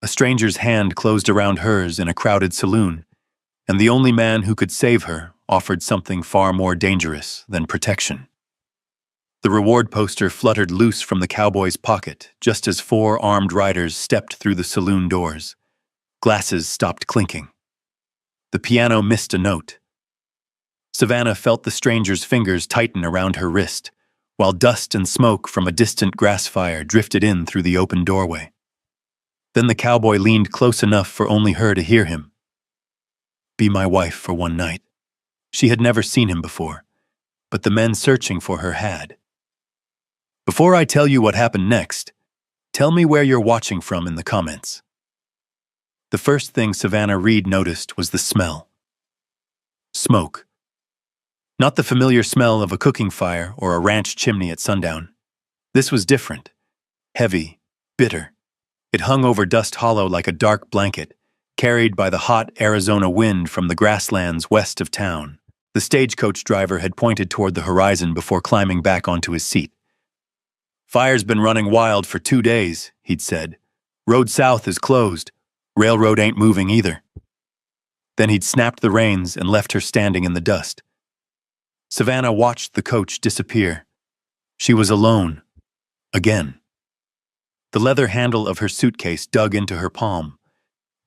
A stranger's hand closed around hers in a crowded saloon, and the only man who could save her offered something far more dangerous than protection. The reward poster fluttered loose from the cowboy's pocket just as four armed riders stepped through the saloon doors. Glasses stopped clinking. The piano missed a note. Savannah felt the stranger's fingers tighten around her wrist, while dust and smoke from a distant grass fire drifted in through the open doorway. Then the cowboy leaned close enough for only her to hear him. "Be my wife for one night." She had never seen him before, but the men searching for her had. "Before I tell you what happened next, tell me where you're watching from in the comments." The first thing Savannah Reed noticed was the smell. Smoke. Not the familiar smell of a cooking fire or a ranch chimney at sundown. This was different. Heavy, bitter. It hung over Dust Hollow like a dark blanket, carried by the hot Arizona wind from the grasslands west of town. The stagecoach driver had pointed toward the horizon before climbing back onto his seat. "Fire's been running wild for 2 days," he'd said. "Road south is closed. Railroad ain't moving either." Then he'd snapped the reins and left her standing in the dust. Savannah watched the coach disappear. She was alone. Again. The leather handle of her suitcase dug into her palm.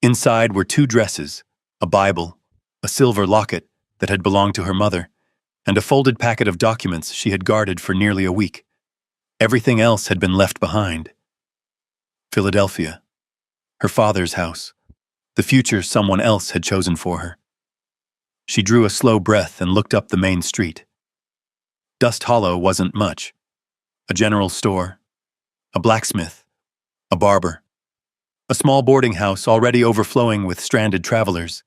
Inside were 2 dresses, a Bible, a silver locket that had belonged to her mother, and a folded packet of documents she had guarded for nearly a week. Everything else had been left behind. Philadelphia. Her father's house. The future someone else had chosen for her. She drew a slow breath and looked up the main street. Dust Hollow wasn't much. A general store, a blacksmith, a barber, a small boarding house already overflowing with stranded travelers,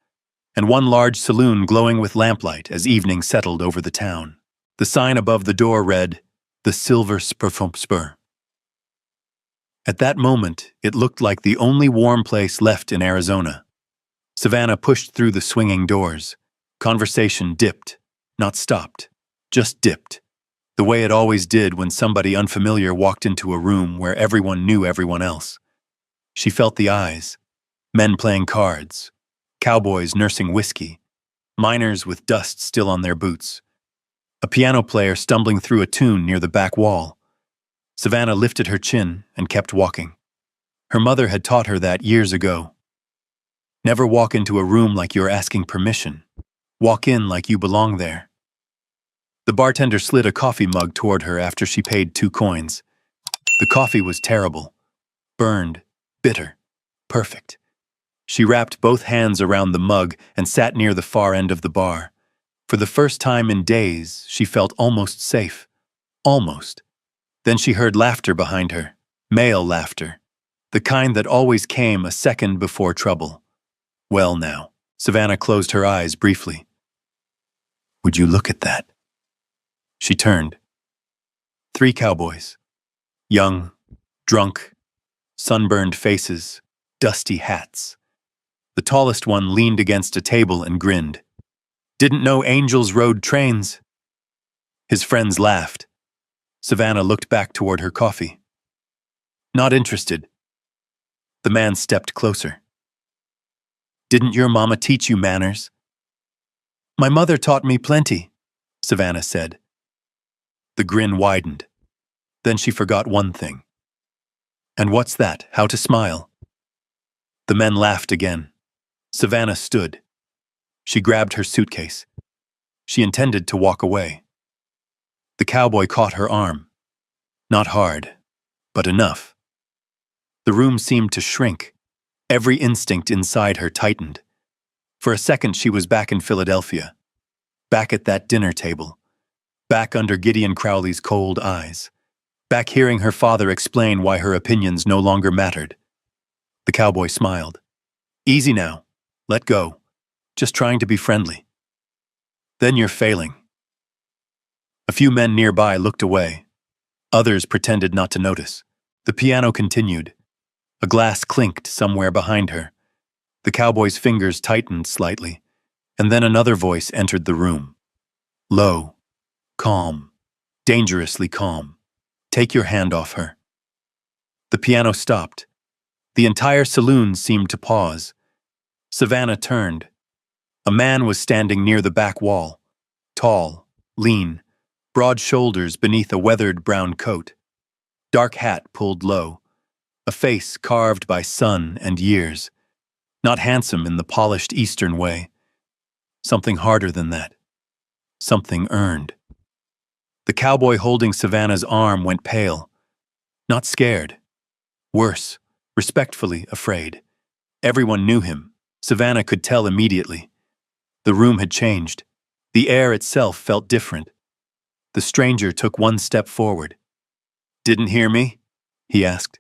and one large saloon glowing with lamplight as evening settled over the town. The sign above the door read, "The Silver Spur." At that moment, it looked like the only warm place left in Arizona. Savannah pushed through the swinging doors. Conversation dipped, not stopped, just dipped, the way it always did when somebody unfamiliar walked into a room where everyone knew everyone else. She felt the eyes, men playing cards, cowboys nursing whiskey, miners with dust still on their boots, a piano player stumbling through a tune near the back wall. Savannah lifted her chin and kept walking. Her mother had taught her that years ago. Never walk into a room like you're asking permission. Walk in like you belong there. The bartender slid a coffee mug toward her after she paid 2 coins. The coffee was terrible. Burned, bitter, perfect. She wrapped both hands around the mug and sat near the far end of the bar. For the first time in days, she felt almost safe. Almost. Then she heard laughter behind her, male laughter, the kind that always came a second before trouble. Well now, Savannah closed her eyes briefly. "Would you look at that?" She turned. 3 cowboys. Young, drunk, sunburned faces, dusty hats. The tallest one leaned against a table and grinned. "Didn't know angels rode trains." His friends laughed. Savannah looked back toward her coffee. "Not interested." The man stepped closer. "Didn't your mama teach you manners?" "My mother taught me plenty," Savannah said. The grin widened. Then she forgot one thing. "And what's that? How to smile?" The men laughed again. Savannah stood. She grabbed her suitcase. She intended to walk away. The cowboy caught her arm. Not hard, but enough. The room seemed to shrink. Every instinct inside her tightened. For a second she was back in Philadelphia. Back at that dinner table. Back under Gideon Crowley's cold eyes. Back hearing her father explain why her opinions no longer mattered. The cowboy smiled. "Easy now. Let go. Just trying to be friendly." "Then you're failing." A few men nearby looked away. Others pretended not to notice. The piano continued. A glass clinked somewhere behind her. The cowboy's fingers tightened slightly, and then another voice entered the room. Low, calm, dangerously calm. "Take your hand off her." The piano stopped. The entire saloon seemed to pause. Savannah turned. A man was standing near the back wall, tall, lean, broad shoulders beneath a weathered brown coat, dark hat pulled low, a face carved by sun and years, not handsome in the polished Eastern way. Something harder than that. Something earned. The cowboy holding Savannah's arm went pale. Not scared. Worse, respectfully afraid. Everyone knew him. Savannah could tell immediately. The room had changed. The air itself felt different. The stranger took one step forward. "Didn't hear me?" he asked.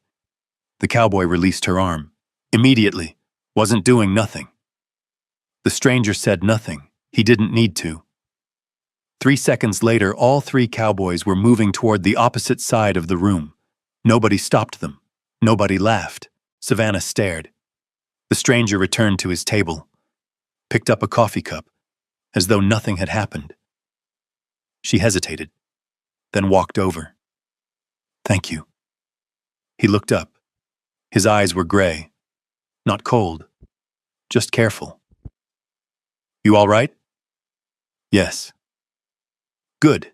The cowboy released her arm. Immediately. Wasn't doing nothing. The stranger said nothing. He didn't need to. 3 seconds later, all three cowboys were moving toward the opposite side of the room. Nobody stopped them. Nobody laughed. Savannah stared. The stranger returned to his table, picked up a coffee cup, as though nothing had happened. She hesitated, then walked over. "Thank you." He looked up. His eyes were gray, not cold, just careful. "You all right?" "Yes." "Good."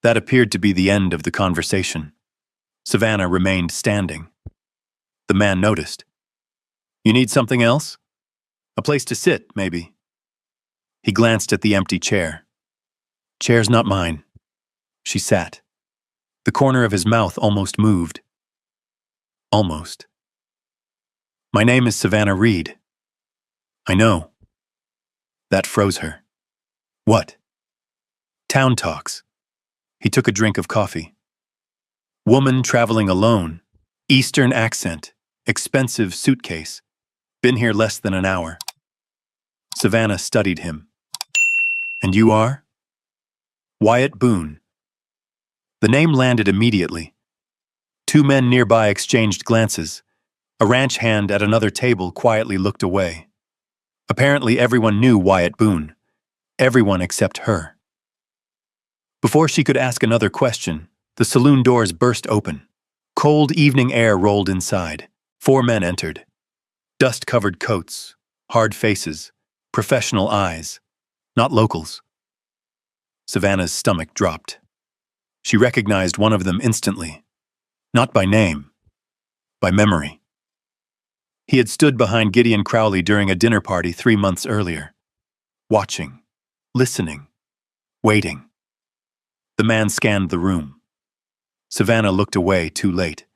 That appeared to be the end of the conversation. Savannah remained standing. The man noticed. "You need something else? A place to sit, maybe?" He glanced at the empty chair. "Chair's not mine." She sat. The corner of his mouth almost moved. Almost. "My name is Savannah Reed." "I know." That froze her. "What?" "Town talks." He took a drink of coffee. "Woman traveling alone. Eastern accent. Expensive suitcase. Been here less than an hour." Savannah studied him. "And you are?" "Wyatt Boone." The name landed immediately. Two men nearby exchanged glances. A ranch hand at another table quietly looked away. Apparently everyone knew Wyatt Boone. Everyone except her. Before she could ask another question, the saloon doors burst open. Cold evening air rolled inside. 4 men entered. Dust-covered coats, hard faces, professional eyes. Not locals. Savannah's stomach dropped. She recognized one of them instantly. Not by name, by memory. He had stood behind Gideon Crowley during a dinner party 3 months earlier. Watching, listening, waiting. The man scanned the room. Savannah looked away too late.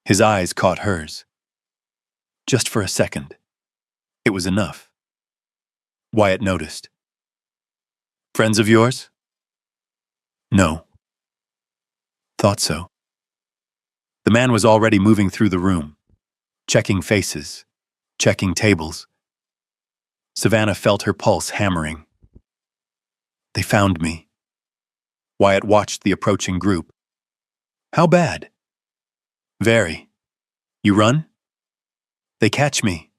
His eyes caught hers. Just for a second. It was enough. Wyatt noticed. "Friends of yours?" "No." "Thought so." The man was already moving through the room, checking faces, checking tables. Savannah felt her pulse hammering. "They found me." Wyatt watched the approaching group. "How bad?" "Very. You run?" "They catch me."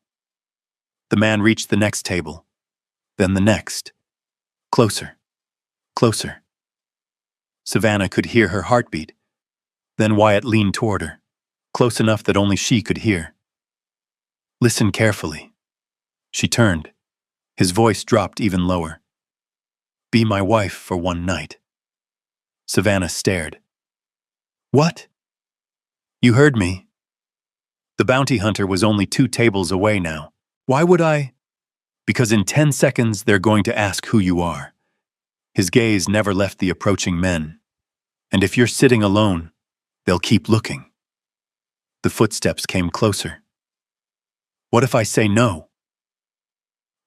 The man reached the next table, then the next. Closer, closer. Savannah could hear her heartbeat. Then Wyatt leaned toward her, close enough that only she could hear. "Listen carefully." She turned. His voice dropped even lower. "Be my wife for one night." Savannah stared. "What?" "You heard me." The bounty hunter was only 2 tables away now. "Why would I?" "Because in 10 seconds they're going to ask who you are." His gaze never left the approaching men. "And if you're sitting alone, they'll keep looking." The footsteps came closer. "What if I say no?"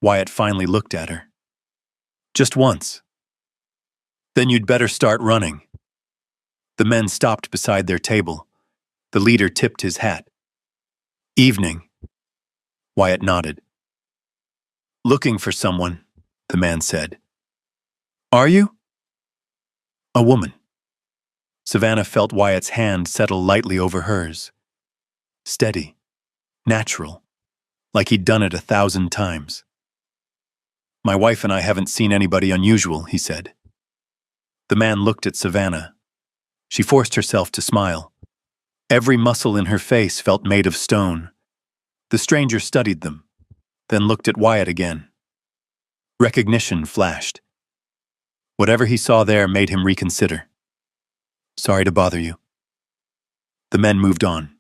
Wyatt finally looked at her. "Just once." "Then you'd better start running." The men stopped beside their table. The leader tipped his hat. "Evening." Wyatt nodded. "Looking for someone," the man said. "Are you?" "A woman." Savannah felt Wyatt's hand settle lightly over hers. Steady, natural, like he'd done it 1,000 times. "My wife and I haven't seen anybody unusual," he said. The man looked at Savannah. She forced herself to smile. Every muscle in her face felt made of stone. The stranger studied them, then looked at Wyatt again. Recognition flashed. Whatever he saw there made him reconsider. "Sorry to bother you." The men moved on.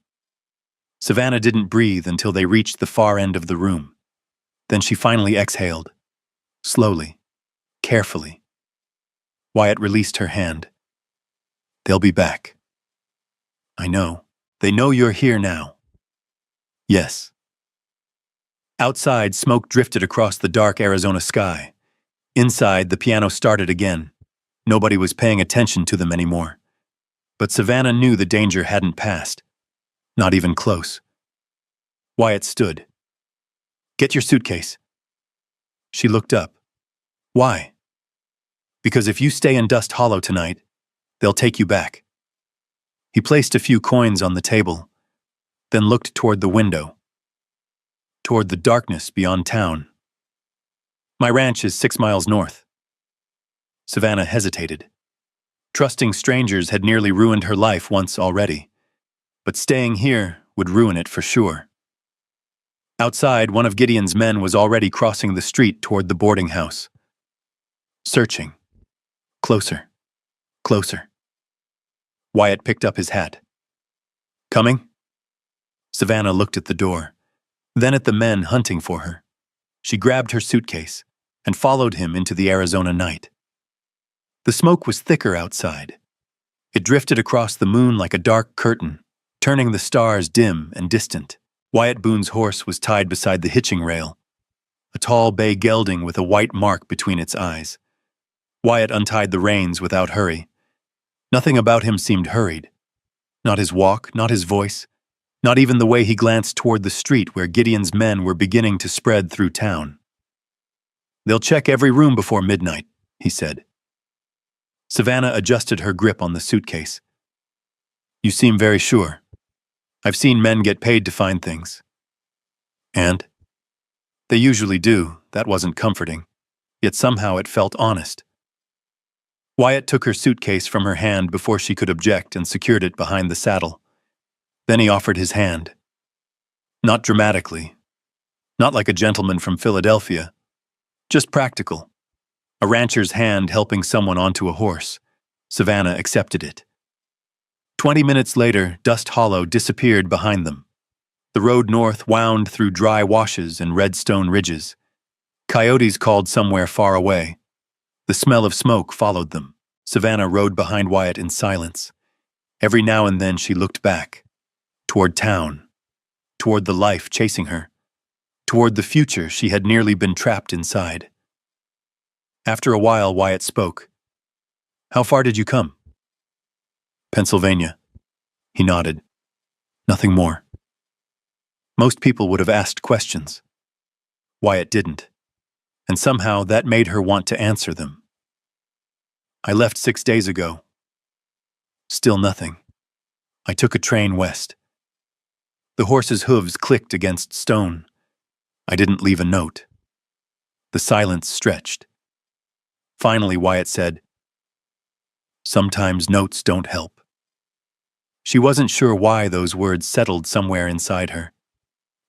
Savannah didn't breathe until they reached the far end of the room. Then she finally exhaled. Slowly, carefully. Wyatt released her hand. "They'll be back." "I know. They know you're here now." "Yes." Outside, smoke drifted across the dark Arizona sky. Inside, the piano started again. Nobody was paying attention to them anymore. But Savannah knew the danger hadn't passed. Not even close. Wyatt stood. "Get your suitcase." She looked up. "Why?" "Because if you stay in Dust Hollow tonight, they'll take you back." He placed a few coins on the table, then looked toward the window, toward the darkness beyond town. "My ranch is 6 miles north." Savannah hesitated. Trusting strangers had nearly ruined her life once already, but staying here would ruin it for sure. Outside, one of Gideon's men was already crossing the street toward the boarding house. Searching. Closer. Closer. Wyatt picked up his hat. "Coming?" Savannah looked at the door, then at the men hunting for her. She grabbed her suitcase and followed him into the Arizona night. The smoke was thicker outside. It drifted across the moon like a dark curtain, turning the stars dim and distant. Wyatt Boone's horse was tied beside the hitching rail, a tall bay gelding with a white mark between its eyes. Wyatt untied the reins without hurry. Nothing about him seemed hurried. Not his walk, not his voice, not even the way he glanced toward the street where Gideon's men were beginning to spread through town. "They'll check every room before midnight," he said. Savannah adjusted her grip on the suitcase. "You seem very sure. I've seen men get paid to find things." "And?" "They usually do." That wasn't comforting, yet somehow it felt honest. Wyatt took her suitcase from her hand before she could object and secured it behind the saddle. Then he offered his hand. Not dramatically, not like a gentleman from Philadelphia, just practical. A rancher's hand helping someone onto a horse. Savannah accepted it. 20 minutes later, Dust Hollow disappeared behind them. The road north wound through dry washes and red stone ridges. Coyotes called somewhere far away. The smell of smoke followed them. Savannah rode behind Wyatt in silence. Every now and then she looked back, toward town, toward the life chasing her, toward the future she had nearly been trapped inside. After a while, Wyatt spoke. "How far did you come?" "Pennsylvania." He nodded. "Nothing more." Most people would have asked questions. Wyatt didn't, and somehow that made her want to answer them. "I left 6 days ago." Still nothing. "I took a train west." The horse's hooves clicked against stone. "I didn't leave a note." The silence stretched. Finally, Wyatt said, "Sometimes notes don't help." She wasn't sure why those words settled somewhere inside her.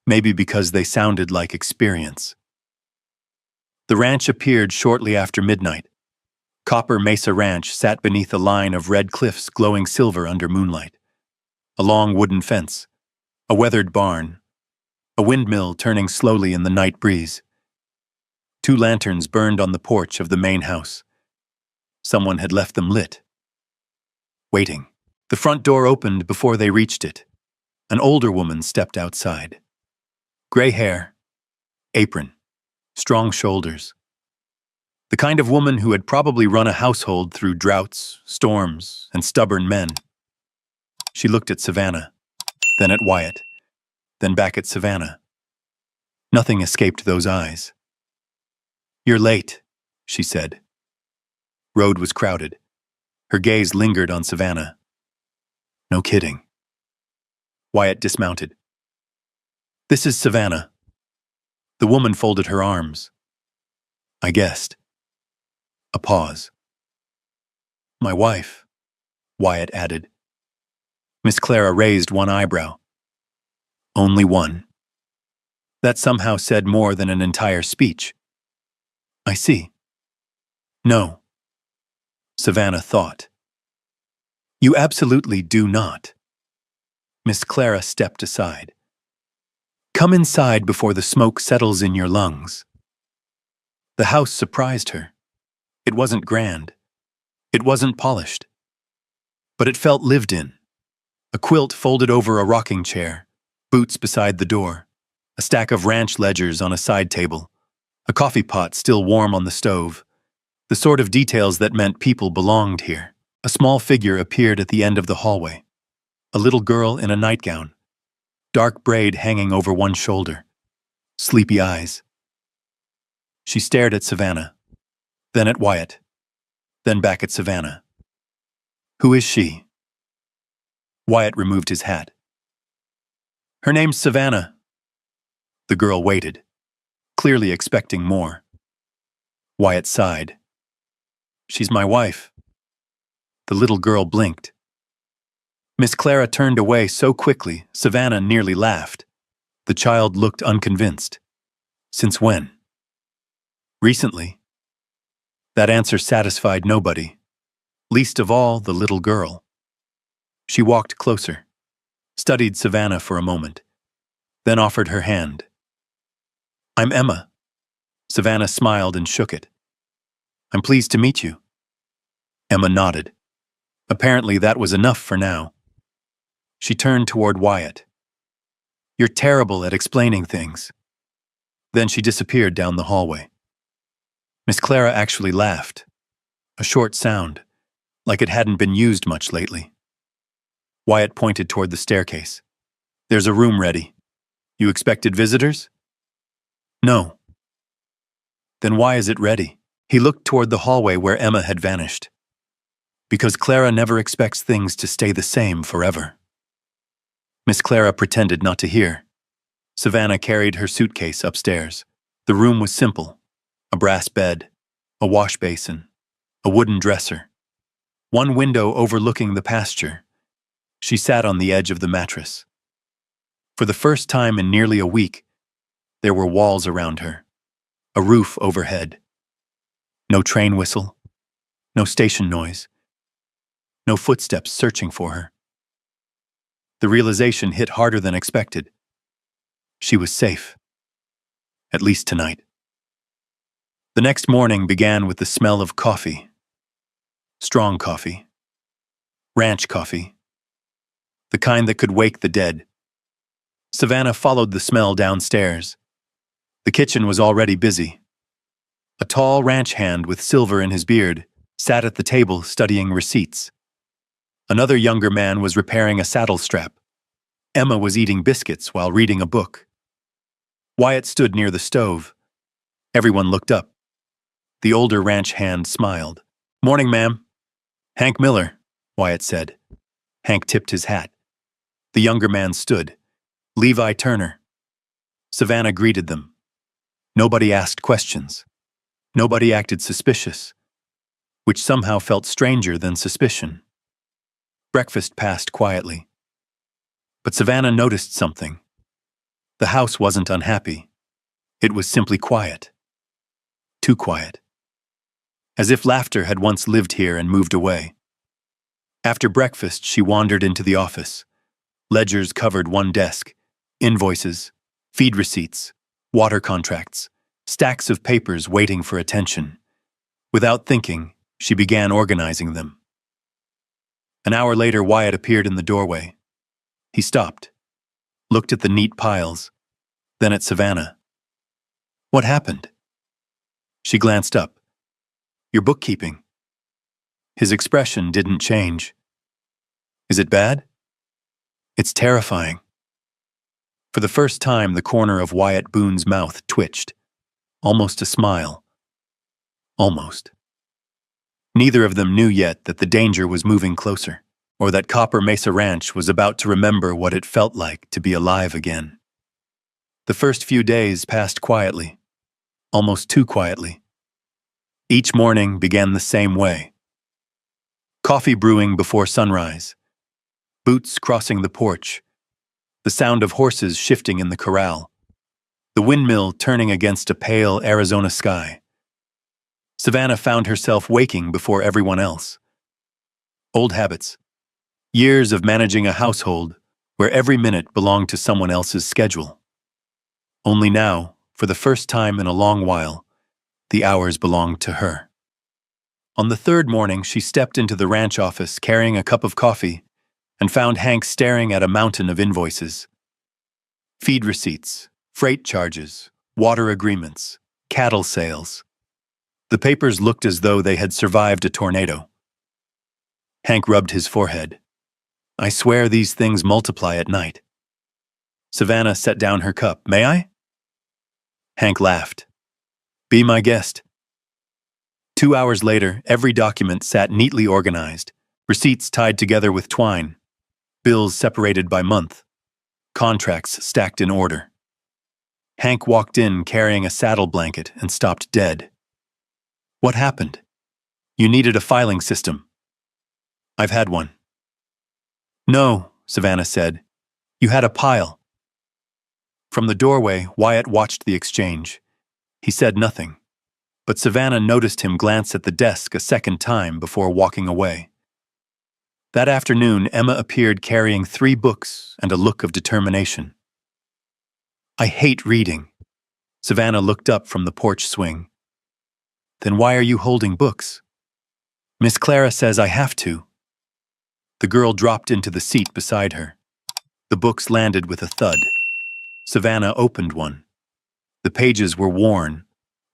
Maybe because they sounded like experience. The ranch appeared shortly after midnight. Copper Mesa Ranch sat beneath a line of red cliffs glowing silver under moonlight. A long wooden fence, a weathered barn, a windmill turning slowly in the night breeze. 2 lanterns burned on the porch of the main house. Someone had left them lit. Waiting. The front door opened before they reached it. An older woman stepped outside. Gray hair, apron, strong shoulders. The kind of woman who had probably run a household through droughts, storms, and stubborn men. She looked at Savannah, then at Wyatt, then back at Savannah. Nothing escaped those eyes. "You're late," she said. Road was crowded. Her gaze lingered on Savannah. "No kidding." Wyatt dismounted. "This is Savannah." The woman folded her arms. "I guessed." A pause. "My wife," Wyatt added. Miss Clara raised one eyebrow. Only one. That somehow said more than an entire speech. I see. No. Savannah thought. You absolutely do not. Miss Clara stepped aside. Come inside before the smoke settles in your lungs. The house surprised her. It wasn't grand. It wasn't polished. But it felt lived in. A quilt folded over a rocking chair, boots beside the door, a stack of ranch ledgers on a side table, a coffee pot still warm on the stove. The sort of details that meant people belonged here. A small figure appeared at the end of the hallway. A little girl in a nightgown, dark braid hanging over one shoulder, sleepy eyes. She stared at Savannah, then at Wyatt, then back at Savannah. Who is she? Wyatt removed his hat. Her name's Savannah. The girl waited, clearly expecting more. Wyatt sighed. She's my wife. The little girl blinked. Miss Clara turned away so quickly, Savannah nearly laughed. The child looked unconvinced. Since when? Recently. That answer satisfied nobody, least of all the little girl. She walked closer, studied Savannah for a moment, then offered her hand. I'm Emma. Savannah smiled and shook it. I'm pleased to meet you. Emma nodded. Apparently that was enough for now. She turned toward Wyatt. You're terrible at explaining things. Then she disappeared down the hallway. Miss Clara actually laughed. A short sound, like it hadn't been used much lately. Wyatt pointed toward the staircase. There's a room ready. You expected visitors? No. Then why is it ready? He looked toward the hallway where Emma had vanished. Because Clara never expects things to stay the same forever. Miss Clara pretended not to hear. Savannah carried her suitcase upstairs. The room was simple. A brass bed, a wash basin, a wooden dresser, one window overlooking the pasture. She sat on the edge of the mattress. For the first time in nearly a week, there were walls around her, a roof overhead. No train whistle, no station noise, no footsteps searching for her. The realization hit harder than expected. She was safe. At least tonight. The next morning began with the smell of coffee. Strong coffee. Ranch coffee. The kind that could wake the dead. Savannah followed the smell downstairs. The kitchen was already busy. A tall ranch hand with silver in his beard sat at the table studying receipts. Another younger man was repairing a saddle strap. Emma was eating biscuits while reading a book. Wyatt stood near the stove. Everyone looked up. The older ranch hand smiled. Morning, ma'am. Hank Miller, Wyatt said. Hank tipped his hat. The younger man stood. Levi Turner. Savannah greeted them. Nobody asked questions. Nobody acted suspicious, which somehow felt stranger than suspicion. Breakfast passed quietly. But Savannah noticed something. The house wasn't unhappy. It was simply quiet. Too quiet. As if laughter had once lived here and moved away. After breakfast, she wandered into the office. Ledgers covered one desk. Invoices, feed receipts, water contracts, stacks of papers waiting for attention. Without thinking, she began organizing them. An hour later, Wyatt appeared in the doorway. He stopped, looked at the neat piles, then at Savannah. What happened? She glanced up. Your bookkeeping. His expression didn't change. Is it bad? It's terrifying. For the first time, the corner of Wyatt Boone's mouth twitched. Almost a smile. Almost. Neither of them knew yet that the danger was moving closer, or that Copper Mesa Ranch was about to remember what it felt like to be alive again. The first few days passed quietly, almost too quietly. Each morning began the same way. Coffee brewing before sunrise. boots crossing the porch, the sound of horses shifting in the corral, the windmill turning against a pale Arizona sky. Savannah found herself waking before everyone else. Old habits. Years of managing a household where every minute belonged to someone else's schedule. Only now, for the first time in a long while, the hours belonged to her. On the third morning, she stepped into the ranch office carrying a cup of coffee and found Hank staring at a mountain of invoices. Feed receipts, freight charges, water agreements, cattle sales. The papers looked as though they had survived a tornado. Hank rubbed his forehead. I swear these things multiply at night. Savannah set down her cup. May I? Hank laughed. Be my guest. 2 hours later, every document sat neatly organized, receipts tied together with twine, bills separated by month, contracts stacked in order. Hank walked in carrying a saddle blanket and stopped dead. What happened? You needed a filing system. I've had one. No, Savannah said. You had a pile. From the doorway, Wyatt watched the exchange. He said nothing, but Savannah noticed him glance at the desk a second time before walking away. That afternoon, Emma appeared carrying 3 books and a look of determination. I hate reading. Savannah looked up from the porch swing. Then why are you holding books? Miss Clara says I have to. The girl dropped into the seat beside her. The books landed with a thud. Savannah opened one. The pages were worn,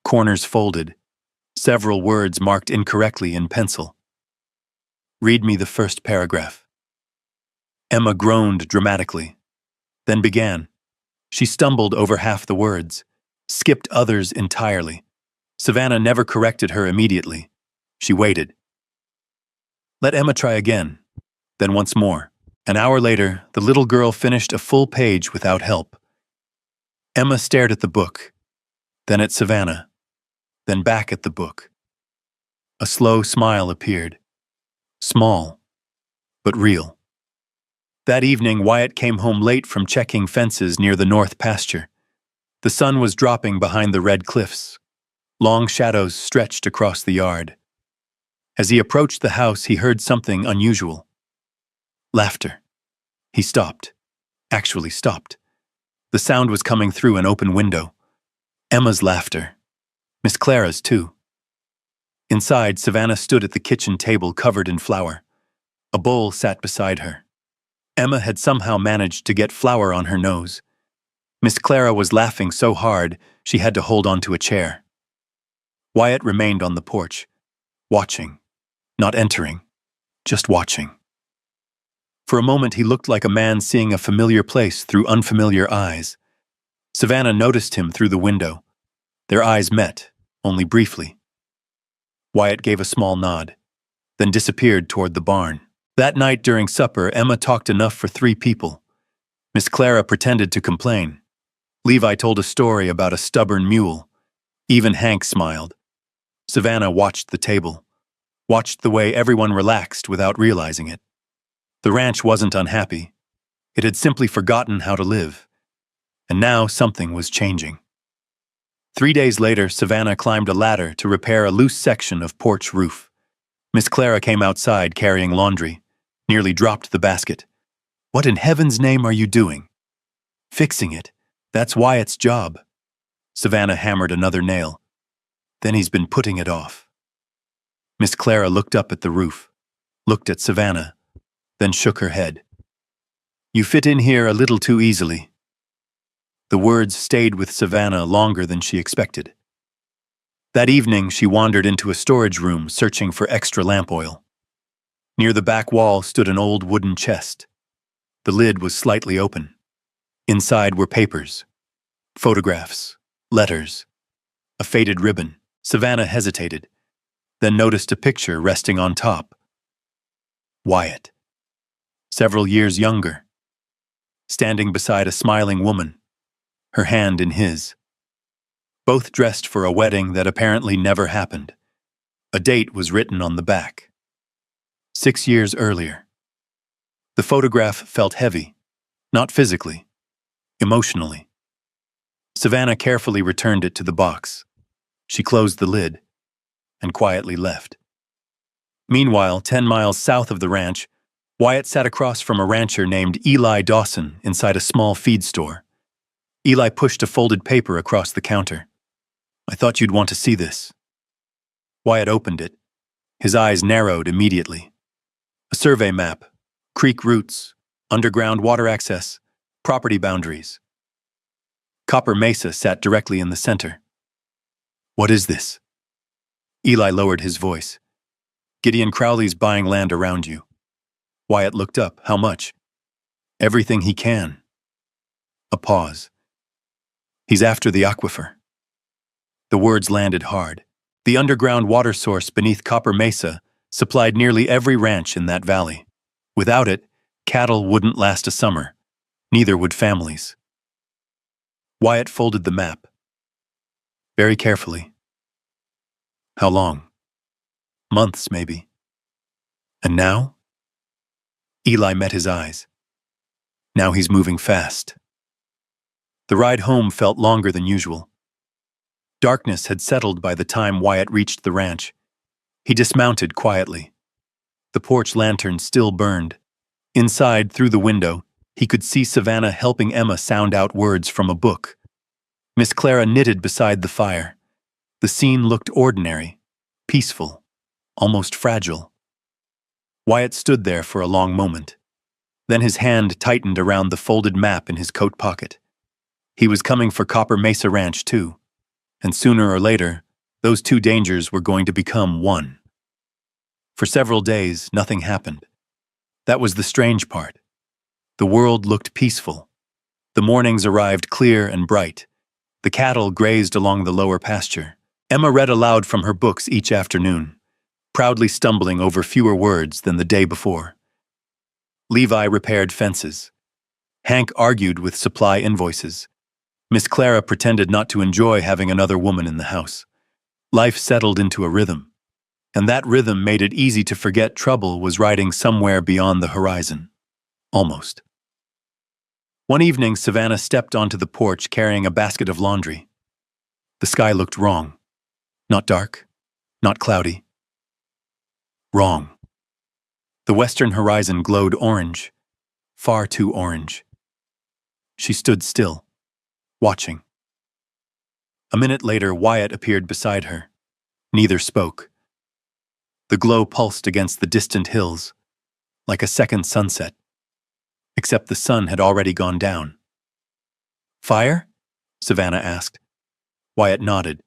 corners folded, several words marked incorrectly in pencil. Read me the first paragraph. Emma groaned dramatically, then began. She stumbled over half the words, skipped others entirely. Savannah never corrected her immediately. She waited. Let Emma try again, then once more. An hour later, the little girl finished a full page without help. Emma stared at the book, then at Savannah, then back at the book. A slow smile appeared. Small, but real. That evening, Wyatt came home late from checking fences near the north pasture. The sun was dropping behind the red cliffs. Long shadows stretched across the yard. As he approached the house, he heard something unusual. Laughter. He stopped. Actually stopped. The sound was coming through an open window. Emma's laughter. Miss Clara's, too. Inside, Savannah stood at the kitchen table covered in flour. A bowl sat beside her. Emma had somehow managed to get flour on her nose. Miss Clara was laughing so hard she had to hold onto a chair. Wyatt remained on the porch, watching, not entering, just watching. For a moment he looked like a man seeing a familiar place through unfamiliar eyes. Savannah noticed him through the window. Their eyes met, only briefly. Wyatt gave a small nod, then disappeared toward the barn. That night during supper, Emma talked enough for 3 people. Miss Clara pretended to complain. Levi told a story about a stubborn mule. Even Hank smiled. Savannah watched the table, watched the way everyone relaxed without realizing it. The ranch wasn't unhappy. It had simply forgotten how to live. And now something was changing. 3 days later, Savannah climbed a ladder to repair a loose section of porch roof. Miss Clara came outside carrying laundry, nearly dropped the basket. What in heaven's name are you doing? Fixing it. That's Wyatt's job. Savannah hammered another nail. Then he's been putting it off. Miss Clara looked up at the roof, looked at Savannah, then shook her head. You fit in here a little too easily. The words stayed with Savannah longer than she expected. That evening, she wandered into a storage room searching for extra lamp oil. Near the back wall stood an old wooden chest. The lid was slightly open. Inside were papers, photographs, letters, a faded ribbon. Savannah hesitated, then noticed a picture resting on top. Wyatt. Several years younger. Standing beside a smiling woman, her hand in his. Both dressed for a wedding that apparently never happened. A date was written on the back. 6 years earlier. The The photograph felt heavy, not physically, emotionally. Savannah carefully returned it to the box. She closed the lid and quietly left. Meanwhile, 10 miles south of the ranch, Wyatt sat across from a rancher named Eli Dawson inside a small feed store. Eli pushed a folded paper across the counter. "I thought you'd want to see this." Wyatt opened it. His eyes narrowed immediately. A survey map, creek routes, underground water access, property boundaries. Copper Mesa sat directly in the center. "What is this?" Eli lowered his voice. "Gideon Crowley's buying land around you." Wyatt looked up. "How much?" "Everything he can." A pause. "He's after the aquifer." The words landed hard. The underground water source beneath Copper Mesa supplied nearly every ranch in that valley. Without it, cattle wouldn't last a summer. Neither would families. Wyatt folded the map. Very carefully. "How long?" "Months, maybe." "And now?" Eli met his eyes. "Now he's moving fast." The ride home felt longer than usual. Darkness had settled by the time Wyatt reached the ranch. He dismounted quietly. The porch lantern still burned. Inside, through the window, he could see Savannah helping Emma sound out words from a book. Miss Clara knitted beside the fire. The scene looked ordinary, peaceful, almost fragile. Wyatt stood there for a long moment. Then his hand tightened around the folded map in his coat pocket. He was coming for Copper Mesa Ranch, too. And sooner or later, those two dangers were going to become one. For several days, nothing happened. That was the strange part. The world looked peaceful. The mornings arrived clear and bright. The cattle grazed along the lower pasture. Emma read aloud from her books each afternoon, proudly stumbling over fewer words than the day before. Levi repaired fences. Hank argued with supply invoices. Miss Clara pretended not to enjoy having another woman in the house. Life settled into a rhythm, and that rhythm made it easy to forget trouble was riding somewhere beyond the horizon. Almost. One evening, Savannah stepped onto the porch carrying a basket of laundry. The sky looked wrong. Not dark, not cloudy. Wrong. The western horizon glowed orange, far too orange. She stood still, watching. A minute later, Wyatt appeared beside her. Neither spoke. The glow pulsed against the distant hills, like a second sunset. Except the sun had already gone down. "Fire?" Savannah asked. Wyatt nodded.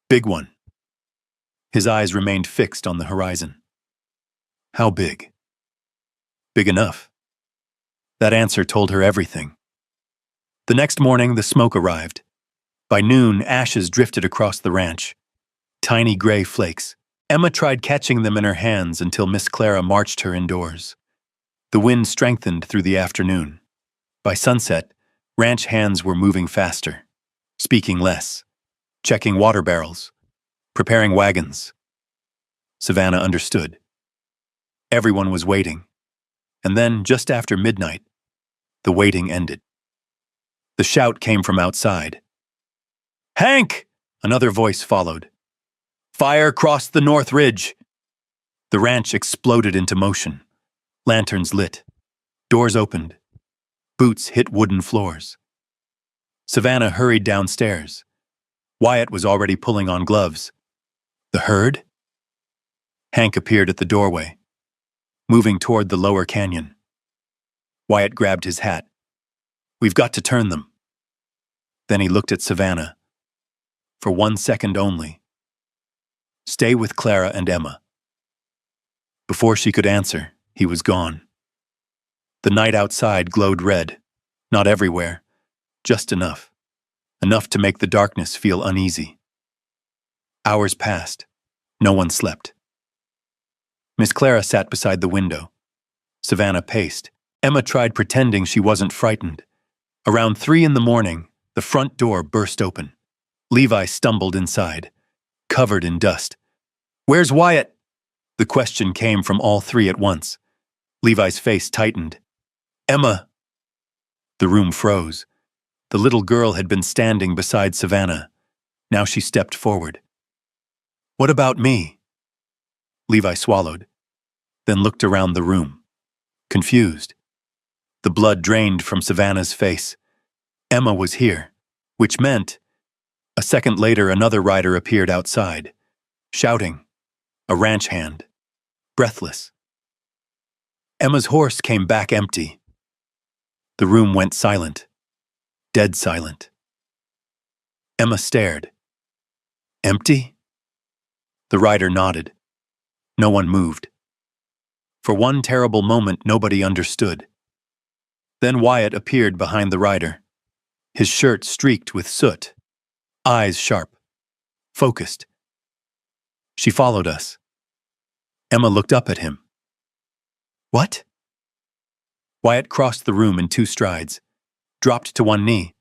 "Big one." His eyes remained fixed on the horizon. "How big?" "Big enough." That answer told her everything. The next morning, the smoke arrived. By noon, ashes drifted across the ranch. Tiny gray flakes. Emma tried catching them in her hands until Miss Clara marched her indoors. The wind strengthened through the afternoon. By sunset, ranch hands were moving faster, speaking less, checking water barrels, preparing wagons. Savannah understood. Everyone was waiting. And then, just after midnight, the waiting ended. The shout came from outside. "Hank!" Another voice followed. "Fire crossed the North Ridge." The ranch exploded into motion. Lanterns lit. Doors opened. Boots hit wooden floors. Savannah hurried downstairs. Wyatt was already pulling on gloves. "The herd?" Hank appeared at the doorway, moving toward the lower canyon. Wyatt grabbed his hat. "We've got to turn them." Then he looked at Savannah. For 1 second only. "Stay with Clara and Emma." Before she could answer, he was gone. The night outside glowed red. Not everywhere, just enough. Enough to make the darkness feel uneasy. Hours passed. No one slept. Miss Clara sat beside the window. Savannah paced. Emma tried pretending she wasn't frightened. Around 3 in the morning, the front door burst open. Levi stumbled inside, covered in dust. "Where's Wyatt?" The question came from all three at once. Levi's face tightened. Emma! The room froze. The little girl had been standing beside Savannah. Now she stepped forward. What about me? Levi swallowed, then looked around the room, confused. The blood drained from Savannah's face. Emma was here, which meant, a second later another rider appeared outside, shouting, a ranch hand, breathless. Emma's horse came back empty. The room went silent, dead silent. Emma stared. Empty? The rider nodded. No one moved. For one terrible moment, nobody understood. Then Wyatt appeared behind the rider, his shirt streaked with soot, eyes sharp, focused. She followed us. Emma looked up at him. What? Wyatt crossed the room in 2 strides, dropped to one knee,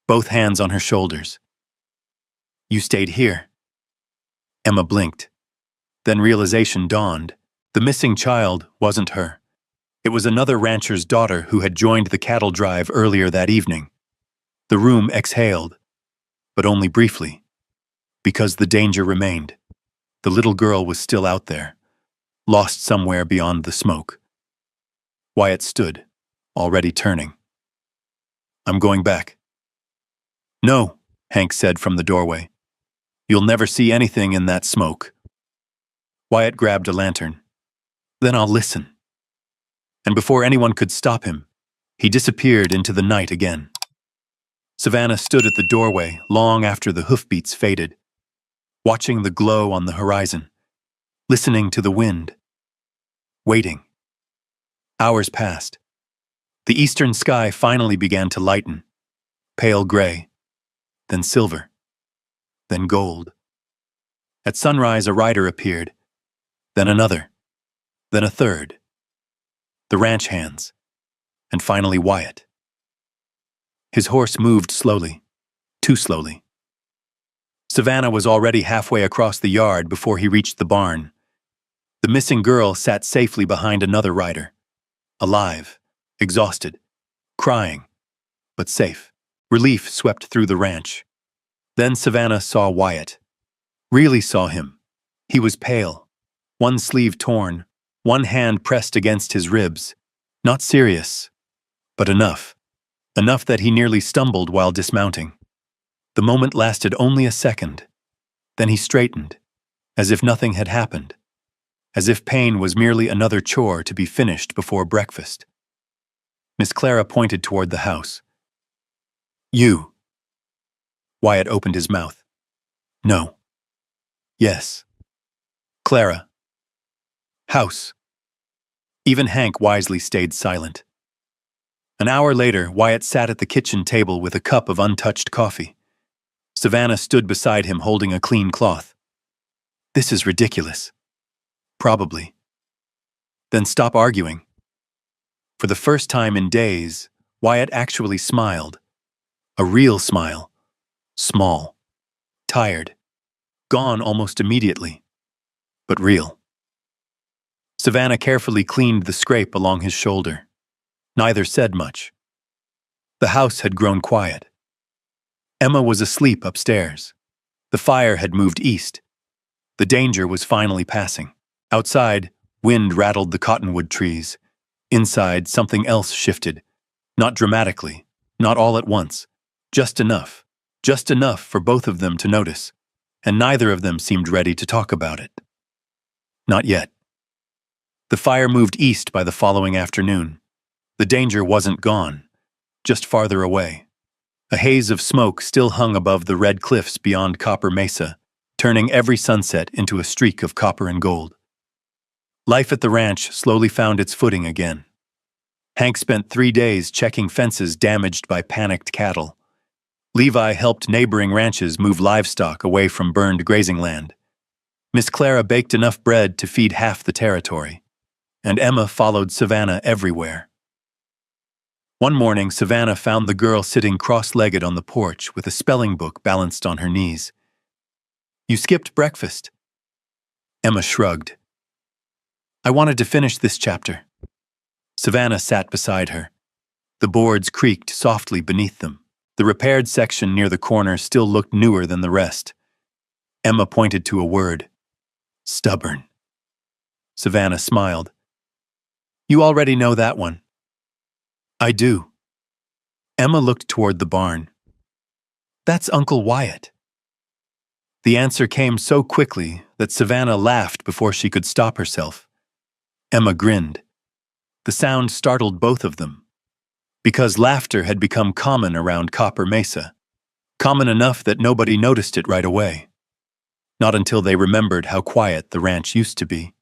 both hands on her shoulders. You stayed here. Emma blinked. Then realization dawned. The missing child wasn't her. It was another rancher's daughter who had joined the cattle drive earlier that evening. The room exhaled, but only briefly, because the danger remained. The little girl was still out there, lost somewhere beyond the smoke. Wyatt stood, already turning. I'm going back. No, Hank said from the doorway. You'll never see anything in that smoke. Wyatt grabbed a lantern. Then I'll listen. And before anyone could stop him, he disappeared into the night again. Savannah stood at the doorway long after the hoofbeats faded, watching the glow on the horizon, listening to the wind, waiting. Hours passed. The eastern sky finally began to lighten, pale gray, then silver, then gold. At sunrise, a rider appeared, then another, then a third. The ranch hands, and finally Wyatt. His horse moved slowly, too slowly. Savannah was already halfway across the yard before he reached the barn. The missing girl sat safely behind another rider, alive, exhausted, crying, but safe. Relief swept through the ranch. Then Savannah saw Wyatt. Really saw him. He was pale, one sleeve torn, one hand pressed against his ribs. Not serious, but enough. Enough that he nearly stumbled while dismounting. The moment lasted only a second. Then he straightened, as if nothing had happened, as if pain was merely another chore to be finished before breakfast. Miss Clara pointed toward the house. You. Wyatt opened his mouth. No. Yes. Clara. House. Even Hank wisely stayed silent. An hour later, Wyatt sat at the kitchen table with a cup of untouched coffee. Savannah stood beside him holding a clean cloth. This is ridiculous. Probably. Then stop arguing. For the first time in days, Wyatt actually smiled. A real smile. Small. Tired. Gone almost immediately. But real. Savannah carefully cleaned the scrape along his shoulder. Neither said much. The house had grown quiet. Emma was asleep upstairs. The fire had moved east. The danger was finally passing. Outside, wind rattled the cottonwood trees. Inside, something else shifted. Not dramatically, not all at once. Just enough for both of them to notice, and neither of them seemed ready to talk about it. Not yet. The fire moved east by the following afternoon. The danger wasn't gone, just farther away. A haze of smoke still hung above the red cliffs beyond Copper Mesa, turning every sunset into a streak of copper and gold. Life at the ranch slowly found its footing again. Hank spent 3 days checking fences damaged by panicked cattle. Levi helped neighboring ranches move livestock away from burned grazing land. Miss Clara baked enough bread to feed half the territory, and Emma followed Savannah everywhere. One morning, Savannah found the girl sitting cross-legged on the porch with a spelling book balanced on her knees. You skipped breakfast. Emma shrugged. I wanted to finish this chapter. Savannah sat beside her. The boards creaked softly beneath them. The repaired section near the corner still looked newer than the rest. Emma pointed to a word. Stubborn. Savannah smiled. You already know that one. I do. Emma looked toward the barn. That's Uncle Wyatt. The answer came so quickly that Savannah laughed before she could stop herself. Emma grinned. The sound startled both of them, because laughter had become common around Copper Mesa, common enough that nobody noticed it right away. Not until they remembered how quiet the ranch used to be.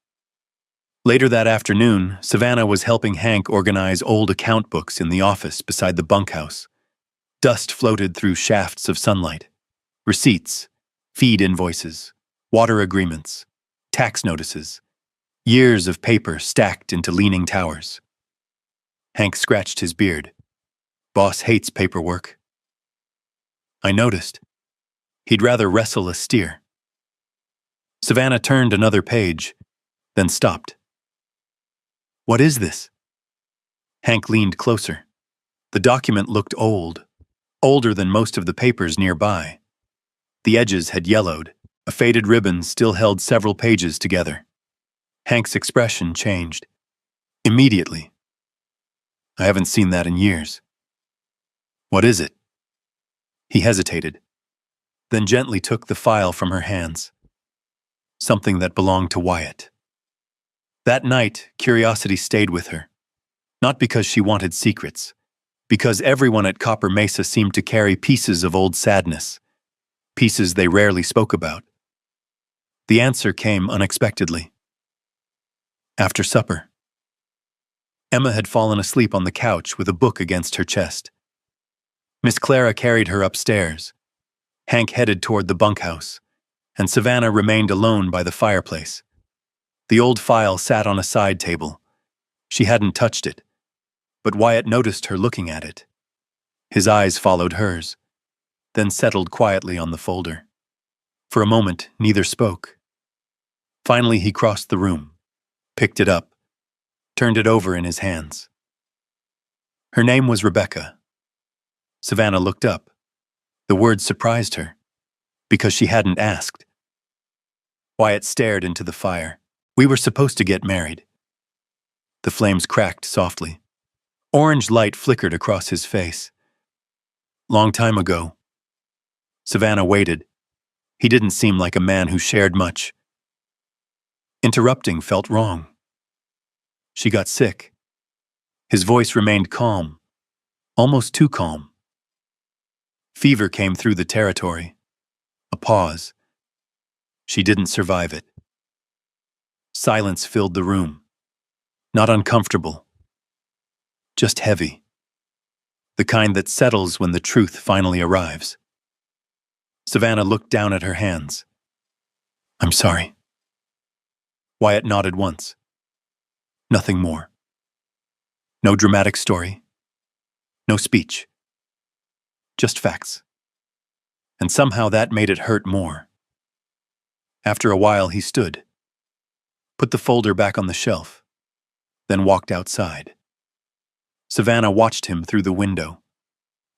Later that afternoon, Savannah was helping Hank organize old account books in the office beside the bunkhouse. Dust floated through shafts of sunlight. Receipts, feed invoices, water agreements, tax notices. Years of paper stacked into leaning towers. Hank scratched his beard. Boss hates paperwork. I noticed. He'd rather wrestle a steer. Savannah turned another page, then stopped. What is this? Hank leaned closer. The document looked old, older than most of the papers nearby. The edges had yellowed. A faded ribbon still held several pages together. Hank's expression changed. Immediately. I haven't seen that in years. What is it? He hesitated, then gently took the file from her hands. Something that belonged to Wyatt. That night, curiosity stayed with her. Not because she wanted secrets, because everyone at Copper Mesa seemed to carry pieces of old sadness, pieces they rarely spoke about. The answer came unexpectedly. After supper. Emma had fallen asleep on the couch with a book against her chest. Miss Clara carried her upstairs. Hank headed toward the bunkhouse, and Savannah remained alone by the fireplace. The old file sat on a side table. She hadn't touched it, but Wyatt noticed her looking at it. His eyes followed hers, then settled quietly on the folder. For a moment, neither spoke. Finally, he crossed the room, picked it up, turned it over in his hands. Her name was Rebecca. Savannah looked up. The word surprised her, because she hadn't asked. Wyatt stared into the fire. We were supposed to get married. The flames cracked softly. Orange light flickered across his face. Long time ago. Savannah waited. He didn't seem like a man who shared much. Interrupting felt wrong. She got sick. His voice remained calm, almost too calm. Fever came through the territory. A pause. She didn't survive it. Silence filled the room. Not uncomfortable. Just heavy. The kind that settles when the truth finally arrives. Savannah looked down at her hands. I'm sorry. Wyatt nodded once. Nothing more. No dramatic story. No speech. Just facts. And somehow that made it hurt more. After a while, he stood, put the folder back on the shelf, then walked outside. Savannah watched him through the window,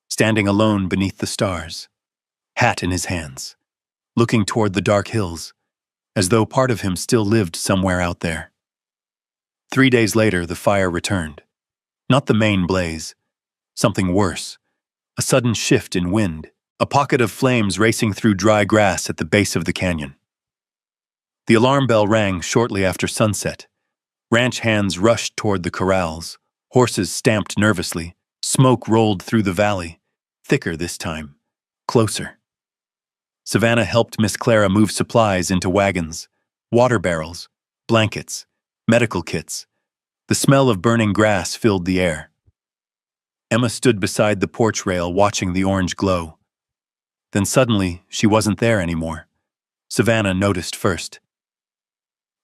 standing alone beneath the stars, hat in his hands, looking toward the dark hills, as though part of him still lived somewhere out there. 3 days later, the fire returned. Not the main blaze, something worse, a sudden shift in wind, a pocket of flames racing through dry grass at the base of the canyon. The alarm bell rang shortly after sunset. Ranch hands rushed toward the corrals. Horses stamped nervously. Smoke rolled through the valley, thicker this time, closer. Savannah helped Miss Clara move supplies into wagons, water barrels, blankets, medical kits. The smell of burning grass filled the air. Emma stood beside the porch rail watching the orange glow. Then suddenly, she wasn't there anymore. Savannah noticed first.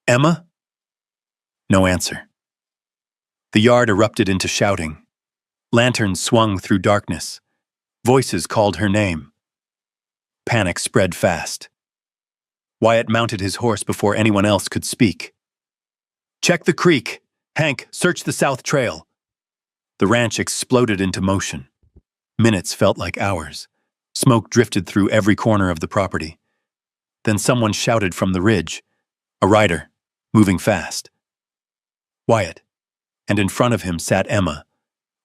Emma? No answer. The yard erupted into shouting. Lanterns swung through darkness. Voices called her name. Panic spread fast. Wyatt mounted his horse before anyone else could speak. Check the creek. Hank, search the south trail. The ranch exploded into motion. Minutes felt like hours. Smoke drifted through every corner of the property. Then someone shouted from the ridge. A rider, moving fast. Wyatt. And in front of him sat Emma,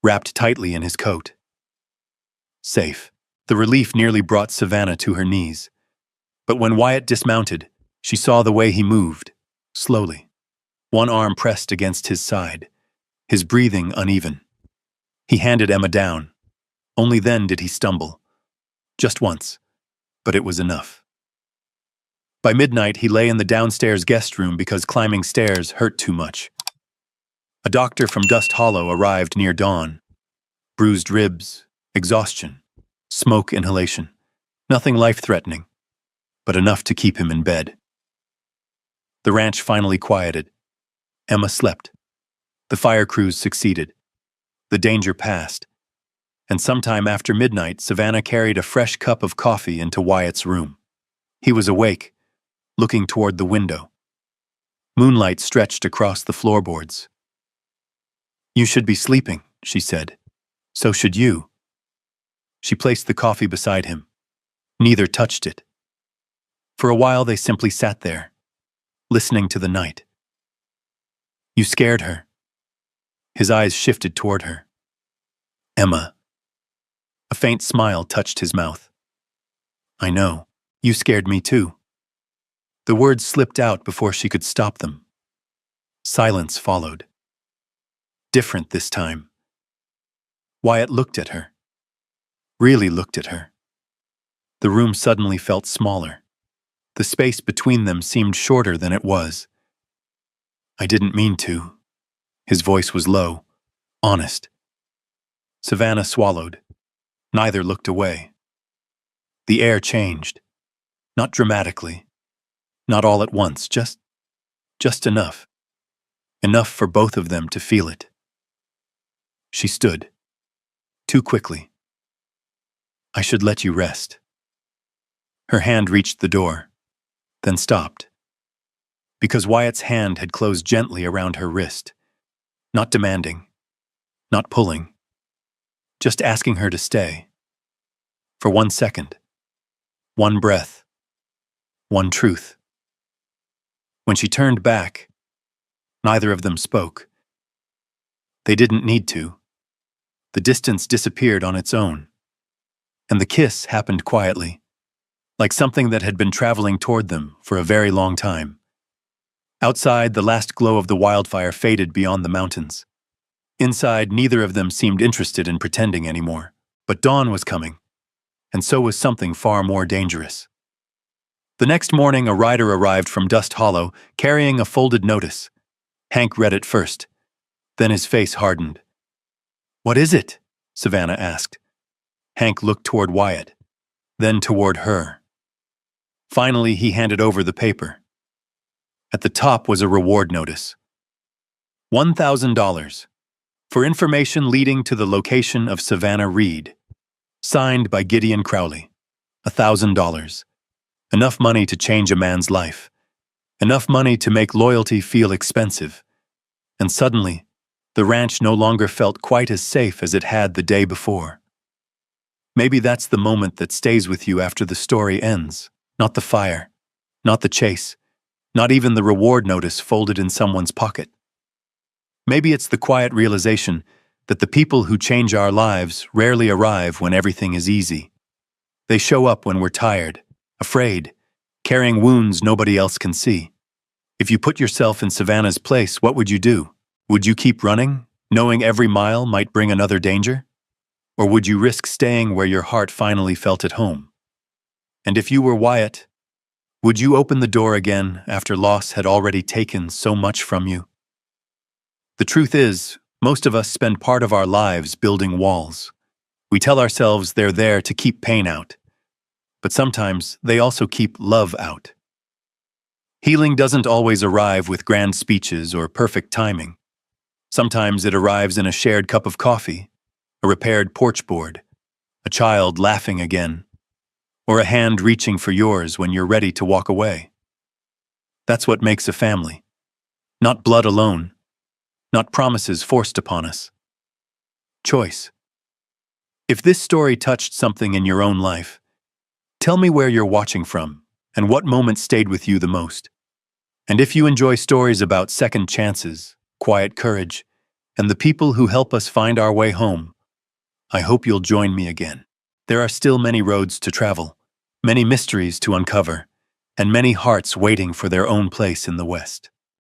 wrapped tightly in his coat. Safe. The relief nearly brought Savannah to her knees. But when Wyatt dismounted, she saw the way he moved, slowly. One arm pressed against his side, his breathing uneven. He handed Emma down. Only then did he stumble. Just once, but it was enough. By midnight, he lay in the downstairs guest room because climbing stairs hurt too much. A doctor from Dust Hollow arrived near dawn. Bruised ribs, exhaustion, smoke inhalation. Nothing life-threatening, but enough to keep him in bed. The ranch finally quieted. Emma slept. The fire crews succeeded. The danger passed. And sometime after midnight, Savannah carried a fresh cup of coffee into Wyatt's room. He was awake, looking toward the window. Moonlight stretched across the floorboards. "You should be sleeping," she said. "So should you." She placed the coffee beside him. Neither touched it. For a while they simply sat there, listening to the night. "You scared her." His eyes shifted toward her. "Emma." A faint smile touched his mouth. "I know. You scared me too." The words slipped out before she could stop them. Silence followed. Different this time. Wyatt looked at her. Really looked at her. The room suddenly felt smaller. The space between them seemed shorter than it was. "I didn't mean to." His voice was low, honest. Savannah swallowed. Neither looked away. The air changed. Not dramatically. Not all at once, just enough. Enough for both of them to feel it. She stood. Too quickly. "I should let you rest." Her hand reached the door, then stopped. Because Wyatt's hand had closed gently around her wrist. Not demanding. Not pulling. Just asking her to stay. For 1 second. 1 breath. 1 truth. When she turned back, neither of them spoke. They didn't need to. The distance disappeared on its own. And the kiss happened quietly, like something that had been traveling toward them for a very long time. Outside, the last glow of the wildfire faded beyond the mountains. Inside, neither of them seemed interested in pretending anymore. But dawn was coming, and so was something far more dangerous. The next morning, a rider arrived from Dust Hollow, carrying a folded notice. Hank read it first. Then his face hardened. "What is it?" Savannah asked. Hank looked toward Wyatt, then toward her. Finally, he handed over the paper. At the top was a reward notice. $1,000 for information leading to the location of Savannah Reed. Signed by Gideon Crowley. $1,000. Enough money to change a man's life. Enough money to make loyalty feel expensive. And suddenly, the ranch no longer felt quite as safe as it had the day before. Maybe that's the moment that stays with you after the story ends. Not the fire, not the chase, not even the reward notice folded in someone's pocket. Maybe it's the quiet realization that the people who change our lives rarely arrive when everything is easy. They show up when we're tired, afraid, carrying wounds nobody else can see. If you put yourself in Savannah's place, what would you do? Would you keep running, knowing every mile might bring another danger? Or would you risk staying where your heart finally felt at home? And if you were Wyatt, would you open the door again after loss had already taken so much from you? The truth is, most of us spend part of our lives building walls. We tell ourselves they're there to keep pain out, but sometimes they also keep love out. Healing doesn't always arrive with grand speeches or perfect timing. Sometimes it arrives in a shared cup of coffee, a repaired porch board, a child laughing again, or a hand reaching for yours when you're ready to walk away. That's what makes a family. Not blood alone, not promises forced upon us. choice. If this story touched something in your own life, tell me where you're watching from and what moment stayed with you the most. And if you enjoy stories about second chances, quiet courage, and the people who help us find our way home, I hope you'll join me again. There are still many roads to travel, many mysteries to uncover, and many hearts waiting for their own place in the West.